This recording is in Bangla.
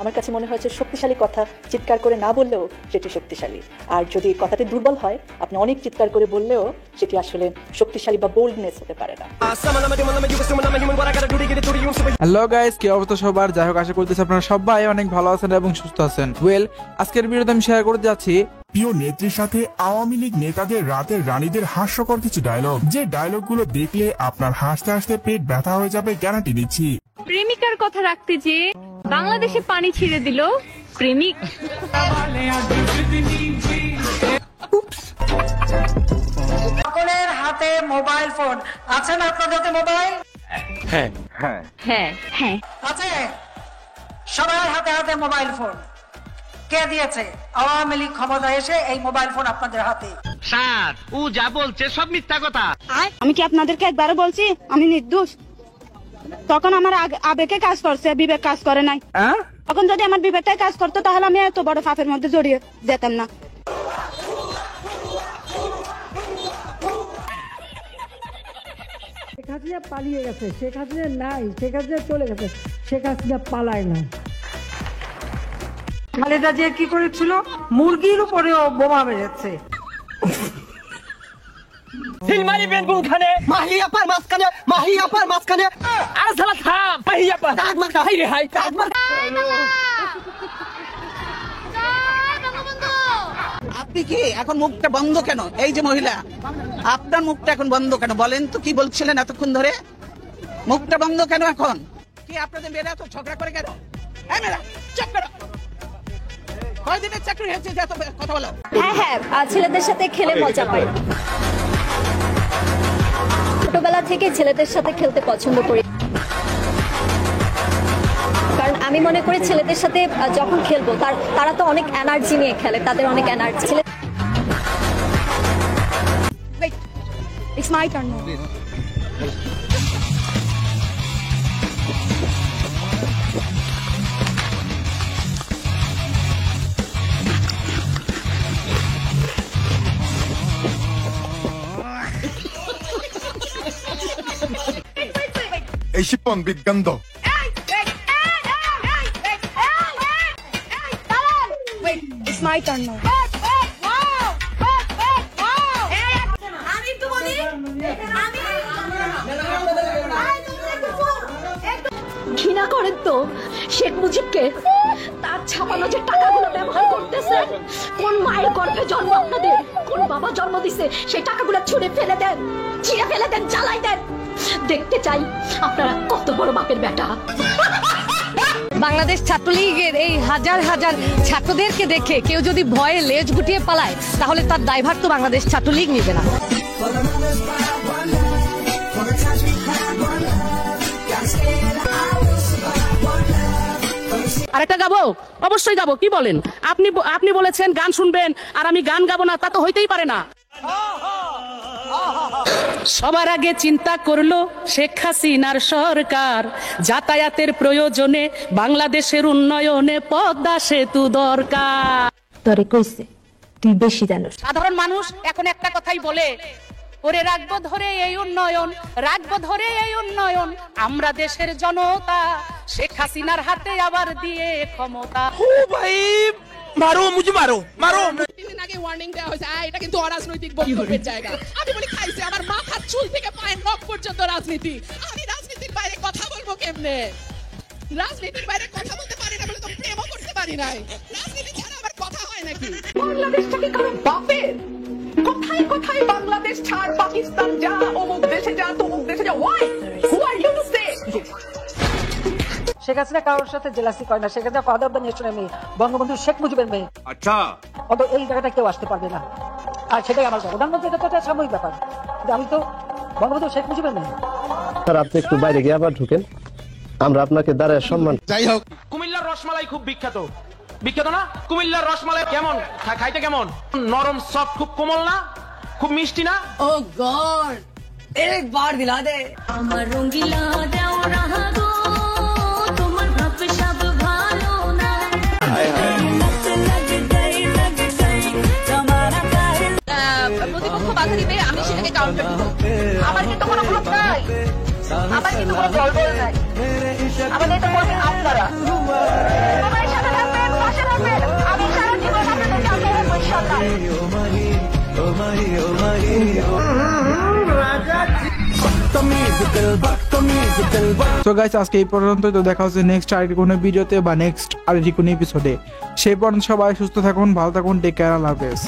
আমার কাছে মনে হয়েছে শক্তিশালী কথা চিৎকার করে না বললেও সেটি শক্তিশালী, আর যদি কথাটি দুর্বল হয় আপনি অনেক চিৎকার করে বললেও সেটি আসলে শক্তিশালী বা বোল্ডনেস হতে পারে না। হ্যালো গাইস, কি অবস্থা সবার? যাই হোক, আশা করতেছি আপনারা সবাই অনেক ভালো আছেন এবং সুস্থ আছেন। আজকের ভিডিওতে আমি শেয়ার করতে যাচ্ছি প্রিয় নেত্রীর সাথে আওয়ামী লীগ নেতাদের রাতের রানীদের হাস্যকর কিছু ডায়লগ, যে ডায়লগগুলো দেখলে আপনার হাসতে হাসতে পেট ব্যথা হয়ে যাবে, গ্যারান্টি দিচ্ছি। প্রেমিকার কথা রাখতে যে বাংলাদেশে পানি ছিঁড়ে দিল প্রেমিক। সকলের হাতে মোবাইল ফোন আছে না? আপনাদের হাতে মোবাইল হ্যাঁ হ্যাঁ আছে? সবার হাতে হাতে মোবাইল ফোন। কে দিয়েছে? আওয়ামী লীগ ক্ষমতা এসে এই মোবাইল ফোন আপনাদের হাতে। স্যার, ও যা বলছে সব মিথ্যা কথা। আমি কি আপনাদেরকে একবারও বলছি আমি নির্দোষ? তখন আমার আবেগে কাজ করছে, বিবেক কাজ করে নাই। তখন যদি আমার বিবেকটাই কাজ করতো তাহলে আমি এত বড় পাপের মধ্যে জড়িয়ে যেতাম না। শেখ হাসিনা পালিয়ে গেছে, শেখ হাসিনা নাই, শেখ হাসিনা চলে গেছে, শেখ হাসিনা পালায় না। খালেদা জিয়া কি করেছিল? মুরগির উপরেও বোমা মেরেছে। আপনি কি এখন মুখটা বন্ধ কেন? এই যে মহিলা, আপনার মুখটা এখন বন্ধ কেন বলেন তো? কি বলছিলেন এতক্ষণ ধরে? মুখটা বন্ধ কেন এখন? কি আপনাদের মেয়েরা তো ঝগড়া করে কেন? এই মেয়েরা চুপ করো। কয়দিনের চাকরি হয়েছে যে এত কথা বলো? হ্যাঁ, ছেলেদের সাথে খেলে মজা পাই। ছোটবেলা থেকে ছেলেদের সাথে খেলতে পছন্দ করি, কারণ আমি মনে করি ছেলেদের সাথে যখন খেলবো তারা তো অনেক এনার্জি নিয়ে খেলে, তাদের অনেক energy. It's my turn now. এই Shipon বিজ্ঞান্দ It's my turn now. ঘৃণা করেন তো শেখ মুজিবকে? তার ছাপানো যে টাকাগুলো ব্যবহার করতেছে, কোন মায়ের গর্ভে জন্ম আপনাদের, কোন বাবা জন্ম দিছে, সেই টাকাগুলো ছুঁড়ে ফেলে দেন, ছিঁড়ে ফেলে দেন, জ্বালাই দেন। দেখতে চাই আপনারা কত বড় বাপের বেটা। বাংলাদেশ ছাত্রলীগের এই হাজার হাজার ছাত্রদেরকে দেখে কেউ যদি ভয়ে লেজ গুটিয়ে পালায় তাহলে তার দায়ভার তো বাংলাদেশ ছাত্রলীগ নিবে না। আরেকটা গাবো? অবশ্যই গাবো। কি বলেন? আপনি বলেছেন গান শুনবেন আর আমি গান গাবো না, তা তো হইতেই পারে না। সবার আগে চিন্তা করলো শেখ হাসিনার সরকার, যাতায়াতের প্রয়োজনে বাংলাদেশের উন্নয়নে পদ্মা সেতু দরকার। তোরে কইছে তুই বেশি জানোস। সাধারণ মানুষ এখন একটা কথাই বলে, ওরে রাখবো ধরে এই উন্নয়ন, রাখবো ধরে এই উন্নয়ন, আমরা দেশের জনতা শেখ হাসিনার হাতে আবার দিয়ে ক্ষমতা। ও ভাই মারো, মুঝে মারো, মারো। 3 দিন আগে ওয়ার্নিং দেওয়া হয়েছে, এটা কিন্তু অরাজনৈতিক বক্তব্যের জায়গা। আমি বলি খাইছে আমার মাথার চুল থেকে পায়ের নখ পর্যন্ত রাজনীতি। আমি রাজনীতির বাইরে কথা বলবো কেমনে? রাজনীতির বাইরে কথা বলতে পারি না বলে তো প্রেমও করতে পারি নাই। রাজনীতি ছাড়া আমার কথা হয় নাকি? বাংলাদেশটাকে কারণ বাপের কোথায় কোথায় বাংলাদেশ ছাড়, পাকিস্তান যা, অমুক দেশে যা, তমুক দেশে যা। Why? Who are you to say? Sheikh Hasina কারোর সাথে জেলাসি করে না। Sheikh Hasina father of the নেশনের মেয়ে, বঙ্গবন্ধু শেখ মুজিবের মেয়ে। আচ্ছা, অত এই জায়গাটা কেউ আসতে পারবে না। আর সেটাই আমার প্রধানমন্ত্রী, এটা তো একটা সাময়িক ব্যাপার, কিন্তু আমি তো বঙ্গবন্ধু শেখ মুজিবের মেয়ে। স্যার, আপনি একটু বাইরে গিয়ে আবার ঢুকেন, আমরা আপনাকে দাঁড়ায় সম্মান। যাই হোক, কুমিল্লার রসমালাই খুব বিখ্যাত, বিখ্যাত না? কুমিল্লার রসমালাই কেমন খাইতে? কেমন নরম, সফট, খুব কোমল না? খুব মিষ্টি না? ও গড, এক বার দিলা দে আমার রঙ্গিলা দেও রাহা গো, তোমার ভাব সব ভালো না। প্রতিপক্ষ বাধা দিবে, আমি সেটাকে কাউন্টার দিব। আমার কিন্তু কোনো ভুল নাই, আমার কিন্তু কোনো গল্প নাই, আমাদের তো আপনারা তো গাইস আজকে এই পর্যন্ত। তো দেখা হচ্ছে নেক্সট আরেকটি কোনো ভিডিওতে বা নেক্সট আরেকটি কোনো এপিসোডে। সেই পর্যন্ত সবাই সুস্থ থাকুন, ভালো থাকুন, টেক কেয়ার, আল্লাহ হাফেজ।